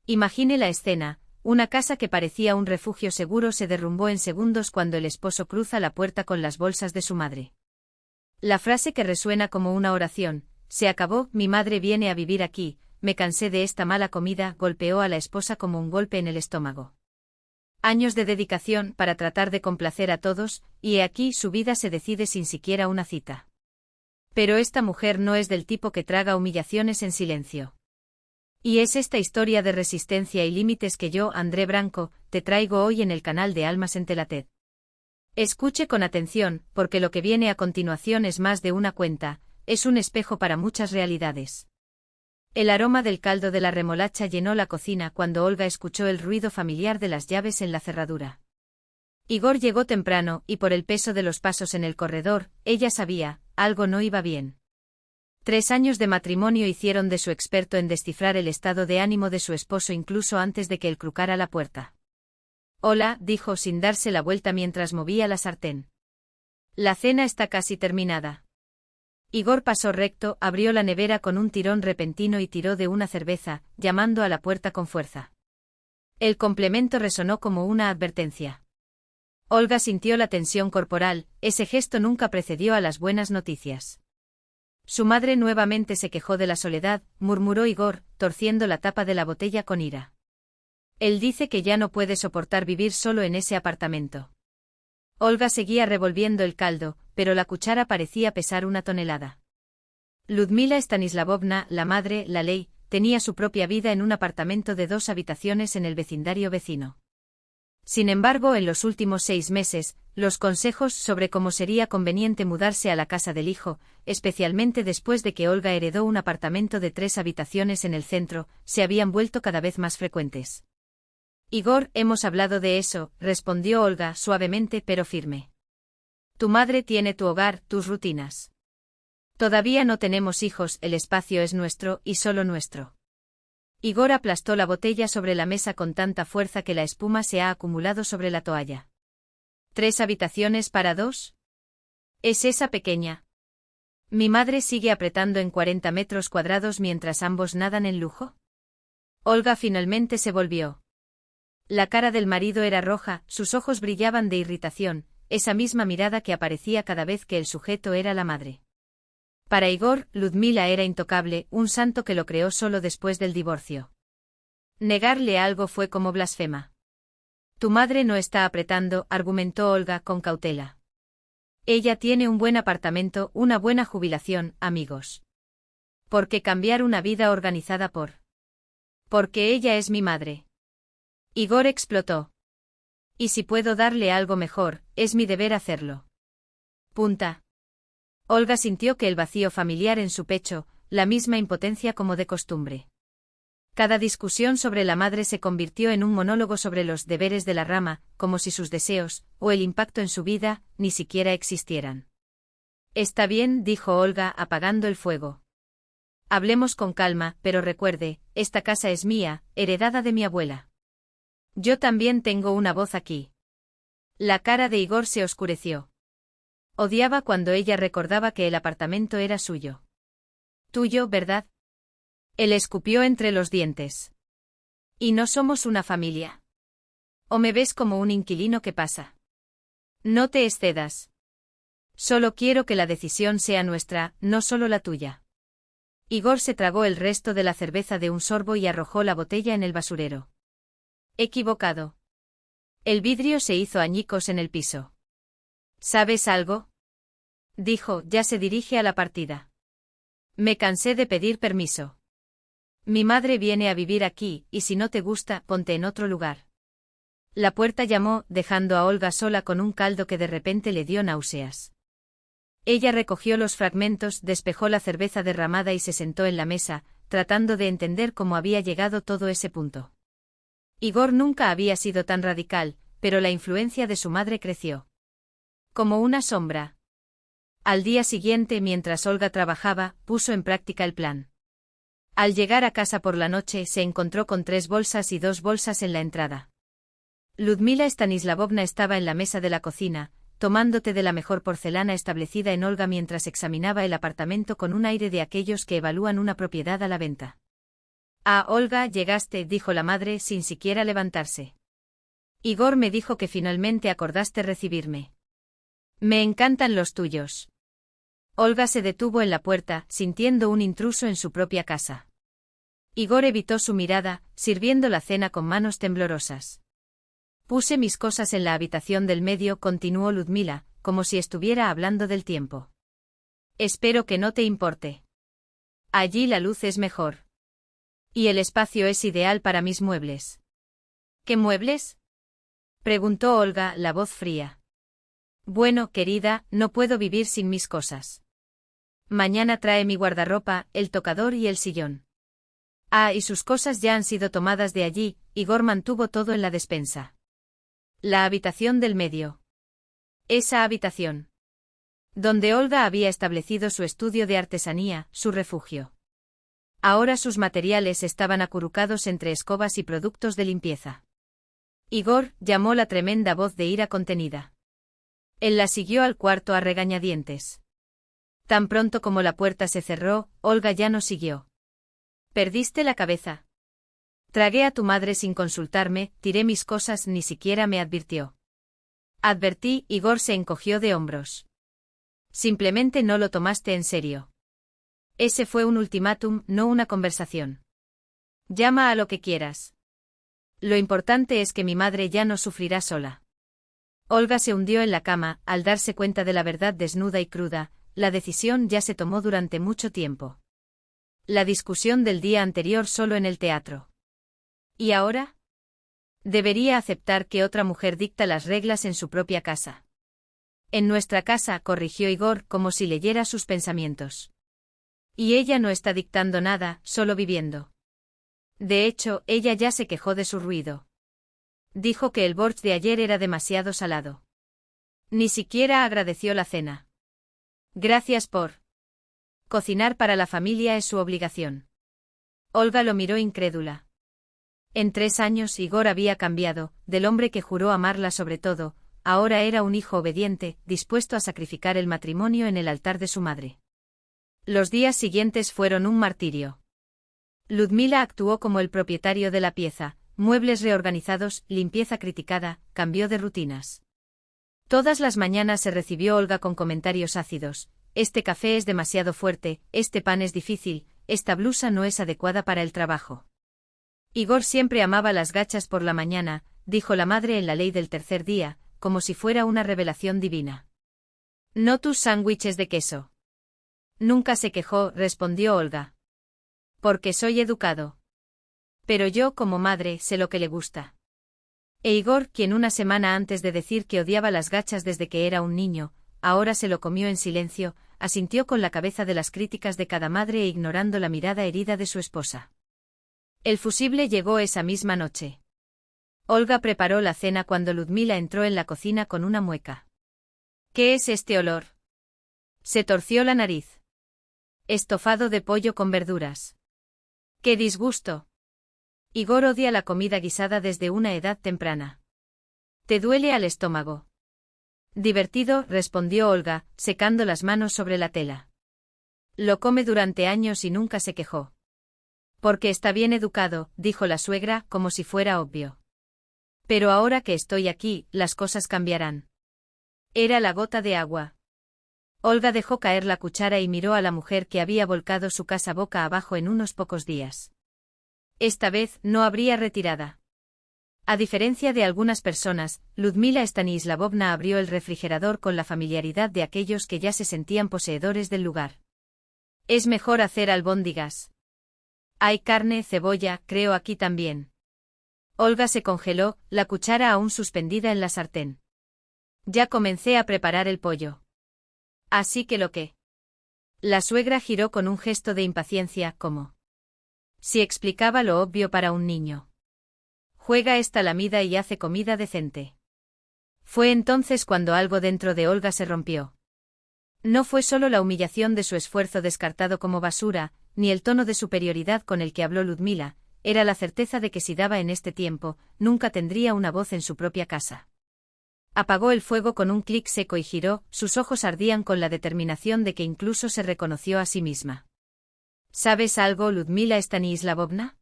Imagine la escena, una casa que parecía un refugio seguro se derrumbó en segundos cuando el esposo cruza la puerta con las bolsas de su madre. La frase que resuena como una oración, se acabó, mi madre viene a vivir aquí, me cansé de esta mala comida, golpeó a la esposa como un golpe en el estómago. Años de dedicación para tratar de complacer a todos, y he aquí su vida se decide sin siquiera una cita. Pero esta mujer no es del tipo que traga humillaciones en silencio. Y es esta historia de resistencia y límites que yo, André Branco, te traigo hoy en el canal de Almas en Telated. Escuche con atención, porque lo que viene a continuación es más de una cuenta, es un espejo para muchas realidades. El aroma del caldo de la remolacha llenó la cocina cuando Olga escuchó el ruido familiar de las llaves en la cerradura. Igor llegó temprano y por el peso de los pasos en el corredor, ella sabía, algo no iba bien. 3 años de matrimonio hicieron de su experto en descifrar el estado de ánimo de su esposo incluso antes de que él crucara la puerta. Hola, dijo sin darse la vuelta mientras movía la sartén. La cena está casi terminada. Igor pasó recto, abrió la nevera con un tirón repentino y tiró de una cerveza, llamando a la puerta con fuerza. El complemento resonó como una advertencia. Olga sintió la tensión corporal, ese gesto nunca precedió a las buenas noticias. Su madre nuevamente se quejó de la soledad, murmuró Igor, torciendo la tapa de la botella con ira. Él dice que ya no puede soportar vivir solo en ese apartamento. Olga seguía revolviendo el caldo, pero la cuchara parecía pesar 1 tonelada. Ludmila Stanislavovna, la madre, la ley, tenía su propia vida en un apartamento de 2 habitaciones en el vecindario vecino. Sin embargo, en los últimos 6 meses, los consejos sobre cómo sería conveniente mudarse a la casa del hijo, especialmente después de que Olga heredó un apartamento de 3 habitaciones en el centro, se habían vuelto cada vez más frecuentes. Igor, hemos hablado de eso, respondió Olga suavemente pero firme. Tu madre tiene tu hogar, tus rutinas. Todavía no tenemos hijos, el espacio es nuestro y solo nuestro. Igor aplastó la botella sobre la mesa con tanta fuerza que la espuma se ha acumulado sobre la toalla. ¿3 habitaciones para 2? ¿Es esa pequeña? Mi madre sigue apretando en 40 metros cuadrados mientras ambos nadan en lujo. Olga finalmente se volvió. La cara del marido era roja, sus ojos brillaban de irritación, esa misma mirada que aparecía cada vez que el sujeto era la madre. Para Igor, Ludmila era intocable, un santo que lo creó solo después del divorcio. Negarle algo fue como blasfema. Tu madre no está apretando, argumentó Olga con cautela. Ella tiene un buen apartamento, una buena jubilación, amigos. ¿Por qué cambiar una vida organizada por? Porque ella es mi madre. Igor explotó. Y si puedo darle algo mejor, es mi deber hacerlo. Punta. Olga sintió que el vacío familiar en su pecho, la misma impotencia como de costumbre. Cada discusión sobre la madre se convirtió en un monólogo sobre los deberes de la rama, como si sus deseos, o el impacto en su vida, ni siquiera existieran. Está bien, dijo Olga apagando el fuego. Hablemos con calma, pero recuerde, esta casa es mía, heredada de mi abuela. Yo también tengo una voz aquí. La cara de Igor se oscureció. Odiaba cuando ella recordaba que el apartamento era suyo. Tuyo, ¿verdad? Él escupió entre los dientes. ¿Y no somos una familia? ¿O me ves como un inquilino que pasa? No te excedas. Solo quiero que la decisión sea nuestra, no solo la tuya. Igor se tragó el resto de la cerveza de un sorbo y arrojó la botella en el basurero. Equivocado. El vidrio se hizo añicos en el piso. ¿Sabes algo? Dijo, ya se dirige a la partida. Me cansé de pedir permiso. Mi madre viene a vivir aquí, y si no te gusta, ponte en otro lugar. La puerta llamó, dejando a Olga sola con un caldo que de repente le dio náuseas. Ella recogió los fragmentos, despejó la cerveza derramada y se sentó en la mesa, tratando de entender cómo había llegado todo ese punto. Igor nunca había sido tan radical, pero la influencia de su madre creció. Como una sombra. Al día siguiente, mientras Olga trabajaba, puso en práctica el plan. Al llegar a casa por la noche, se encontró con 3 bolsas y 2 bolsas en la entrada. Ludmila Stanislavovna estaba en la mesa de la cocina, tomando té de la mejor porcelana establecida en Olga mientras examinaba el apartamento con un aire de aquellos que evalúan una propiedad a la venta. Ah, Olga, llegaste, dijo la madre sin siquiera levantarse. Igor me dijo que finalmente acordaste recibirme. Me encantan los tuyos. Olga se detuvo en la puerta, sintiendo un intruso en su propia casa. Igor evitó su mirada, sirviendo la cena con manos temblorosas. Puse mis cosas en la habitación del medio, continuó Ludmila, como si estuviera hablando del tiempo. Espero que no te importe. Allí la luz es mejor. Y el espacio es ideal para mis muebles. ¿Qué muebles? Preguntó Olga, la voz fría. Bueno, querida, no puedo vivir sin mis cosas. Mañana trae mi guardarropa, el tocador y el sillón. Ah, y sus cosas ya han sido tomadas de allí. Igor mantuvo todo en la despensa. La habitación del medio. Esa habitación. Donde Olga había establecido su estudio de artesanía, su refugio. Ahora sus materiales estaban acurrucados entre escobas y productos de limpieza. Igor llamó la tremenda voz de ira contenida. Él la siguió al cuarto a regañadientes. Tan pronto como la puerta se cerró, Olga ya no siguió. ¿Perdiste la cabeza? Tragué a tu madre sin consultarme, tiré mis cosas, ni siquiera me advirtió. Advertí, Igor se encogió de hombros. Simplemente no lo tomaste en serio. Ese fue un ultimátum, no una conversación. Llama a lo que quieras. Lo importante es que mi madre ya no sufrirá sola. Olga se hundió en la cama, al darse cuenta de la verdad desnuda y cruda. La decisión ya se tomó durante mucho tiempo. La discusión del día anterior solo en el teatro. ¿Y ahora? Debería aceptar que otra mujer dicta las reglas en su propia casa. En nuestra casa, corrigió Igor, como si leyera sus pensamientos. Y ella no está dictando nada, solo viviendo. De hecho, ella ya se quejó de su ruido. Dijo que el borsch de ayer era demasiado salado. Ni siquiera agradeció la cena. Gracias por. Cocinar para la familia es su obligación. Olga lo miró incrédula. En 3 años Igor había cambiado, del hombre que juró amarla sobre todo, ahora era un hijo obediente, dispuesto a sacrificar el matrimonio en el altar de su madre. Los días siguientes fueron un martirio. Ludmila actuó como el propietario de la pieza, muebles reorganizados, limpieza criticada, cambio de rutinas. Todas las mañanas se recibió Olga con comentarios ácidos. Este café es demasiado fuerte, este pan es difícil, esta blusa no es adecuada para el trabajo. Igor siempre amaba las gachas por la mañana, dijo la madre en La ley del tercer día, como si fuera una revelación divina. No tus sándwiches de queso. Nunca se quejó, respondió Olga. Porque soy educado. Pero yo, como madre, sé lo que le gusta. E Igor, quien una semana antes de decir que odiaba las gachas desde que era un niño, ahora se lo comió en silencio, asintió con la cabeza de las críticas de cada madre e ignorando la mirada herida de su esposa. El fusible llegó esa misma noche. Olga preparó la cena cuando Ludmila entró en la cocina con una mueca. ¿Qué es este olor? Se torció la nariz. Estofado de pollo con verduras. ¡Qué disgusto! Igor odia la comida guisada desde una edad temprana. ¿Te duele al estómago? Divertido, respondió Olga, secando las manos sobre la tela. Lo come durante años y nunca se quejó. Porque está bien educado, dijo la suegra, como si fuera obvio. Pero ahora que estoy aquí, las cosas cambiarán. Era la gota de agua. Olga dejó caer la cuchara y miró a la mujer que había volcado su casa boca abajo en unos pocos días. Esta vez no habría retirada. A diferencia de algunas personas, Ludmila Stanislavovna abrió el refrigerador con la familiaridad de aquellos que ya se sentían poseedores del lugar. Es mejor hacer albóndigas. Hay carne, cebolla, creo aquí también. Olga se congeló, la cuchara aún suspendida en la sartén. Ya comencé a preparar el pollo. Así que lo que. La suegra giró con un gesto de impaciencia, como si explicaba lo obvio para un niño. Juega esta lamida y hace comida decente. Fue entonces cuando algo dentro de Olga se rompió. No fue solo la humillación de su esfuerzo descartado como basura, ni el tono de superioridad con el que habló Ludmila, era la certeza de que si daba en este tiempo, nunca tendría una voz en su propia casa. Apagó el fuego con un clic seco y giró, sus ojos ardían con la determinación de que incluso se reconoció a sí misma. ¿Sabes algo, Ludmila Stanislavovna?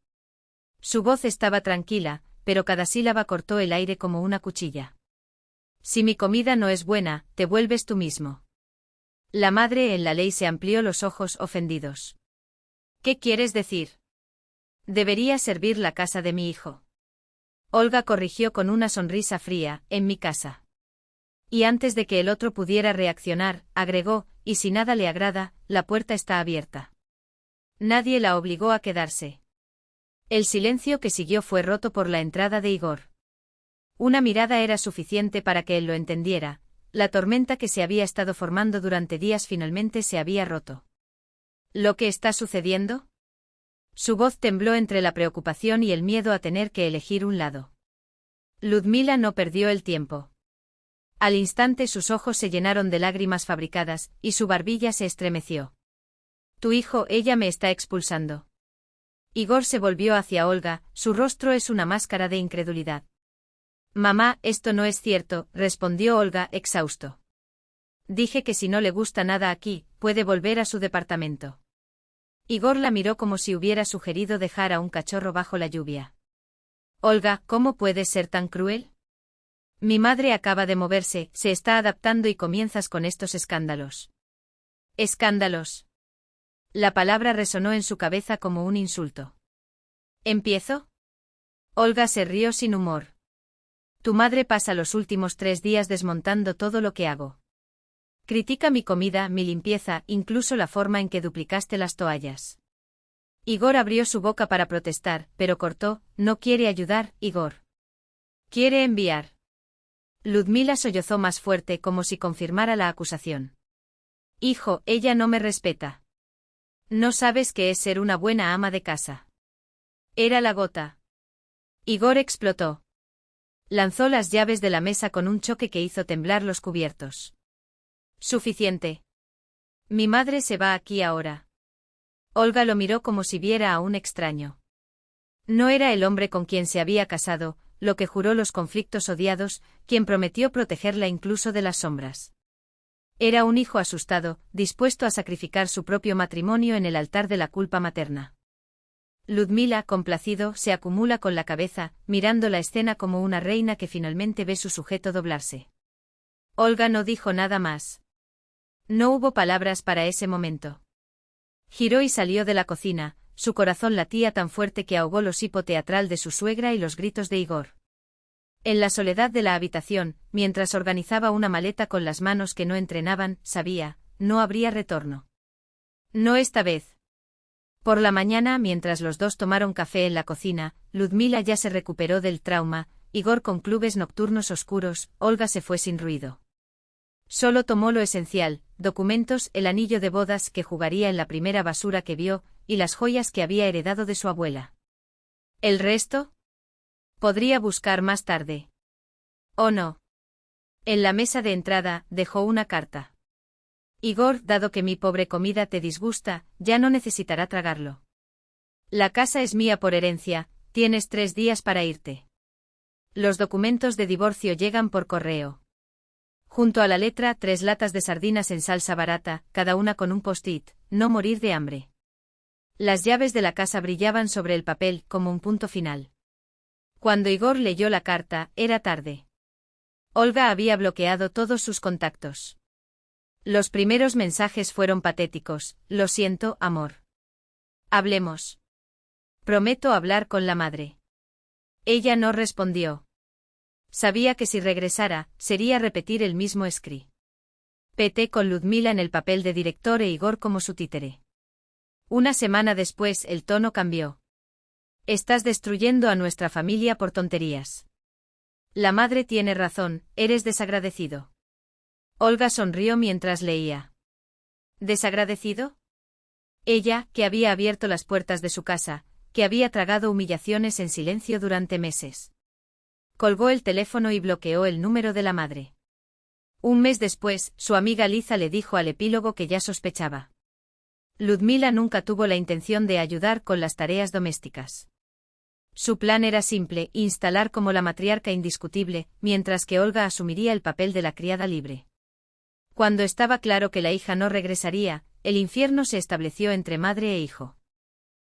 Su voz estaba tranquila, pero cada sílaba cortó el aire como una cuchilla. Si mi comida no es buena, te vuelves tú mismo. La madre en la ley se amplió los ojos ofendidos. ¿Qué quieres decir? Debería servir la casa de mi hijo. Olga corrigió con una sonrisa fría, en mi casa. Y antes de que el otro pudiera reaccionar, agregó, y si nada le agrada, la puerta está abierta. Nadie la obligó a quedarse. El silencio que siguió fue roto por la entrada de Igor. Una mirada era suficiente para que él lo entendiera, la tormenta que se había estado formando durante días finalmente se había roto. ¿Lo que está sucediendo? Su voz tembló entre la preocupación y el miedo a tener que elegir un lado. Ludmila no perdió el tiempo. Al instante sus ojos se llenaron de lágrimas fabricadas, y su barbilla se estremeció. Tu hijo, ella me está expulsando. Igor se volvió hacia Olga, su rostro es una máscara de incredulidad. Mamá, esto no es cierto, respondió Olga, exhausto. Dije que si no le gusta nada aquí, puede volver a su departamento. Igor la miró como si hubiera sugerido dejar a un cachorro bajo la lluvia. Olga, ¿cómo puedes ser tan cruel? Mi madre acaba de moverse, se está adaptando y comienzas con estos escándalos. ¿Escándalos? La palabra resonó en su cabeza como un insulto. ¿Empiezo? Olga se rió sin humor. Tu madre pasa los últimos 3 días desmontando todo lo que hago. Critica mi comida, mi limpieza, incluso la forma en que duplicaste las toallas. Igor abrió su boca para protestar, pero cortó, no quiere ayudar, Igor. Quiere enviar. Ludmila sollozó más fuerte como si confirmara la acusación. Hijo, ella no me respeta. No sabes qué es ser una buena ama de casa. Era la gota. Igor explotó. Lanzó las llaves de la mesa con un choque que hizo temblar los cubiertos. Suficiente. Mi madre se va aquí ahora. Olga lo miró como si viera a un extraño. No era el hombre con quien se había casado, lo que juró los conflictos odiados, quien prometió protegerla incluso de las sombras. Era un hijo asustado, dispuesto a sacrificar su propio matrimonio en el altar de la culpa materna. Ludmila, complacido, se acumula con la cabeza, mirando la escena como una reina que finalmente ve su sujeto doblarse. Olga no dijo nada más. No hubo palabras para ese momento. Giró y salió de la cocina, su corazón latía tan fuerte que ahogó lo hipoteatral de su suegra y los gritos de Igor. En la soledad de la habitación, mientras organizaba una maleta con las manos que no entrenaban, sabía, no habría retorno. No esta vez. Por la mañana, mientras los dos tomaron café en la cocina, Ludmila ya se recuperó del trauma, Igor con clubes nocturnos oscuros, Olga se fue sin ruido. Solo tomó lo esencial, documentos, el anillo de bodas que jugaría en la primera basura que vio, y las joyas que había heredado de su abuela. ¿El resto? Podría buscar más tarde. ¿O no? En la mesa de entrada, dejó una carta. Igor, dado que mi pobre comida te disgusta, ya no necesitará tragarlo. La casa es mía por herencia, tienes 3 días para irte. Los documentos de divorcio llegan por correo. Junto a la letra, 3 latas de sardinas en salsa barata, cada una con un post-it, no morir de hambre. Las llaves de la casa brillaban sobre el papel como un punto final. Cuando Igor leyó la carta, era tarde. Olga había bloqueado todos sus contactos. Los primeros mensajes fueron patéticos, lo siento, amor. Hablemos. Prometo hablar con la madre. Ella no respondió. Sabía que si regresara, sería repetir el mismo script. PT con Ludmila en el papel de director e Igor como su títere. Una semana después el tono cambió. Estás destruyendo a nuestra familia por tonterías. La madre tiene razón, eres desagradecido. Olga sonrió mientras leía. ¿Desagradecido? Ella, que había abierto las puertas de su casa, que había tragado humillaciones en silencio durante meses. Colgó el teléfono y bloqueó el número de la madre. Un mes después, su amiga Liza le dijo al epílogo que ya sospechaba. Ludmila nunca tuvo la intención de ayudar con las tareas domésticas. Su plan era simple, instalar como la matriarca indiscutible, mientras que Olga asumiría el papel de la criada libre. Cuando estaba claro que la hija no regresaría, el infierno se estableció entre madre e hijo.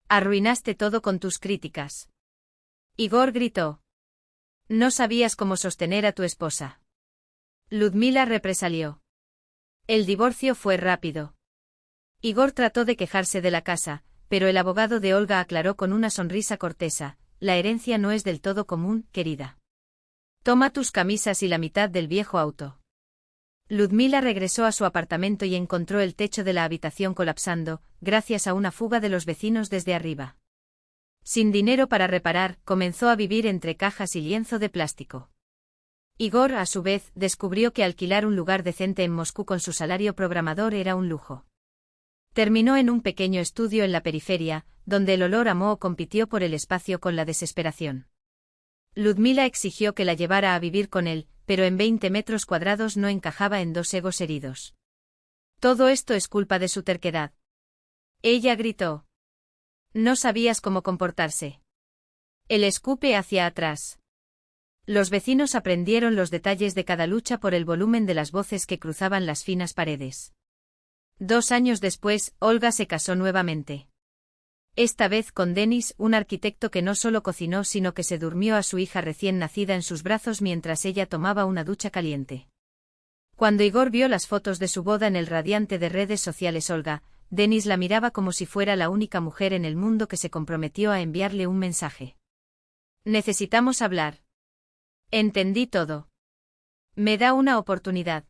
Arruinaste todo con tus críticas. Igor gritó. No sabías cómo sostener a tu esposa. Ludmila represalió. El divorcio fue rápido. Igor trató de quejarse de la casa, pero el abogado de Olga aclaró con una sonrisa cortesa: la herencia no es del todo común, querida. Toma tus camisas y la mitad del viejo auto. Ludmila regresó a su apartamento y encontró el techo de la habitación colapsando, gracias a una fuga de los vecinos desde arriba. Sin dinero para reparar, comenzó a vivir entre cajas y lienzo de plástico. Igor, a su vez, descubrió que alquilar un lugar decente en Moscú con su salario programador era un lujo. Terminó en un pequeño estudio en la periferia, donde el olor a moho compitió por el espacio con la desesperación. Ludmila exigió que la llevara a vivir con él, pero en 20 metros cuadrados no encajaba en 2 egos heridos. Todo esto es culpa de su terquedad. Ella gritó. No sabías cómo comportarse. El escupe hacia atrás. Los vecinos aprendieron los detalles de cada lucha por el volumen de las voces que cruzaban las finas paredes. 2 años después, Olga se casó nuevamente. Esta vez con Denis, un arquitecto que no solo cocinó sino que se durmió a su hija recién nacida en sus brazos mientras ella tomaba una ducha caliente. Cuando Igor vio las fotos de su boda en el radiante de redes sociales Olga, Denis la miraba como si fuera la única mujer en el mundo que se comprometió a enviarle un mensaje. Necesitamos hablar. Entendí todo. Me da una oportunidad.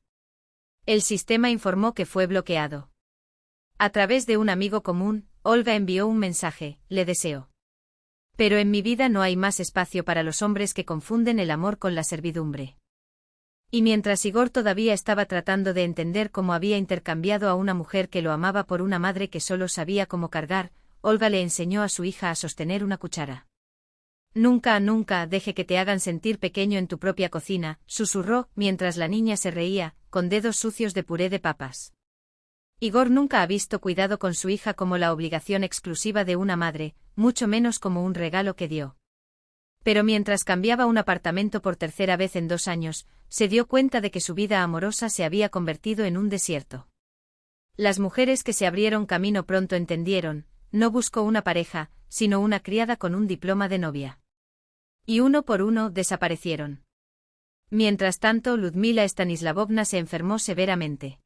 El sistema informó que fue bloqueado. A través de un amigo común, Olga envió un mensaje: le deseo. Pero en mi vida no hay más espacio para los hombres que confunden el amor con la servidumbre. Y mientras Igor todavía estaba tratando de entender cómo había intercambiado a una mujer que lo amaba por una madre que solo sabía cómo cargar, Olga le enseñó a su hija a sostener una cuchara. Nunca, nunca deje que te hagan sentir pequeño en tu propia cocina, susurró, mientras la niña se reía, con dedos sucios de puré de papas. Igor nunca ha visto cuidado con su hija como la obligación exclusiva de una madre, mucho menos como un regalo que dio. Pero mientras cambiaba un apartamento por tercera vez en 2 años, se dio cuenta de que su vida amorosa se había convertido en un desierto. Las mujeres que se abrieron camino pronto entendieron: no buscó una pareja, sino una criada con un diploma de novia. Y uno por uno desaparecieron. Mientras tanto, Ludmila Stanislavovna se enfermó severamente.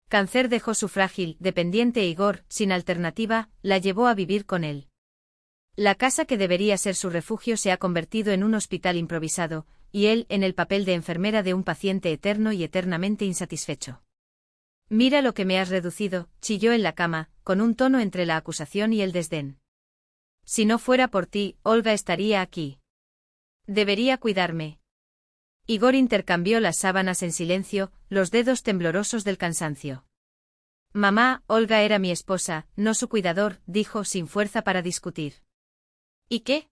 Cáncer dejó su frágil, dependiente Igor, sin alternativa, la llevó a vivir con él. La casa que debería ser su refugio se ha convertido en un hospital improvisado, y él en el papel de enfermera de un paciente eterno y eternamente insatisfecho. Mira lo que me has reducido, chilló en la cama, con un tono entre la acusación y el desdén. Si no fuera por ti, Olga estaría aquí. Debería cuidarme. Igor intercambió las sábanas en silencio, los dedos temblorosos del cansancio. Mamá, Olga era mi esposa, no su cuidador, dijo sin fuerza para discutir. ¿Y qué?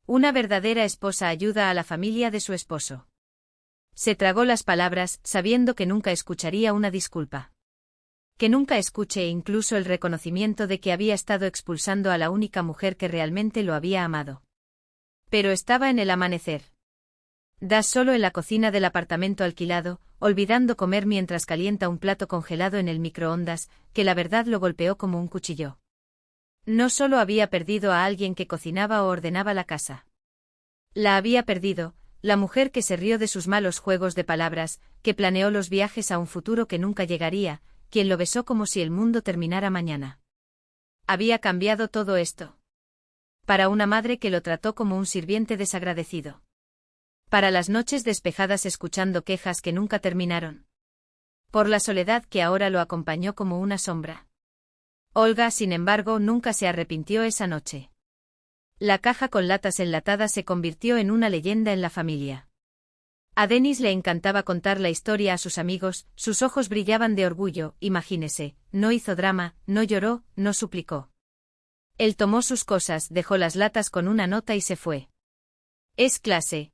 Una verdadera esposa ayuda a la familia de su esposo. Se tragó las palabras, sabiendo que nunca escucharía una disculpa. Que nunca escuche incluso el reconocimiento de que había estado expulsando a la única mujer que realmente lo había amado. Pero estaba en el amanecer. Das solo en la cocina del apartamento alquilado, olvidando comer mientras calienta un plato congelado en el microondas, que la verdad lo golpeó como un cuchillo. No solo había perdido a alguien que cocinaba o ordenaba la casa. La había perdido, la mujer que se rió de sus malos juegos de palabras, que planeó los viajes a un futuro que nunca llegaría, quien lo besó como si el mundo terminara mañana. Había cambiado todo esto. Para una madre que lo trató como un sirviente desagradecido. Para las noches despejadas escuchando quejas que nunca terminaron. Por la soledad que ahora lo acompañó como una sombra. Olga, sin embargo, nunca se arrepintió esa noche. La caja con latas enlatadas se convirtió en una leyenda en la familia. A Denis le encantaba contar la historia a sus amigos, sus ojos brillaban de orgullo, imagínese, no hizo drama, no lloró, no suplicó. Él tomó sus cosas, dejó las latas con una nota y se fue. Es clase.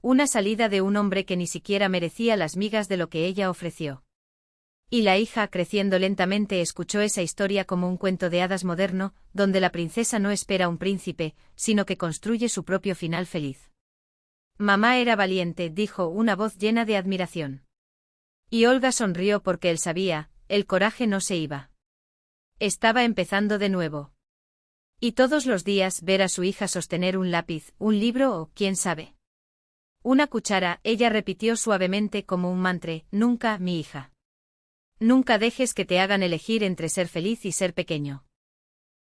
Una salida de un hombre que ni siquiera merecía las migas de lo que ella ofreció. Y la hija, creciendo lentamente, escuchó esa historia como un cuento de hadas moderno, donde la princesa no espera un príncipe, sino que construye su propio final feliz. Mamá era valiente, dijo una voz llena de admiración. Y Olga sonrió porque él sabía, el coraje no se iba. Estaba empezando de nuevo. Y todos los días ver a su hija sostener un lápiz, un libro o, quién sabe, una cuchara, ella repitió suavemente como un mantra: nunca, mi hija. Nunca dejes que te hagan elegir entre ser feliz y ser pequeño.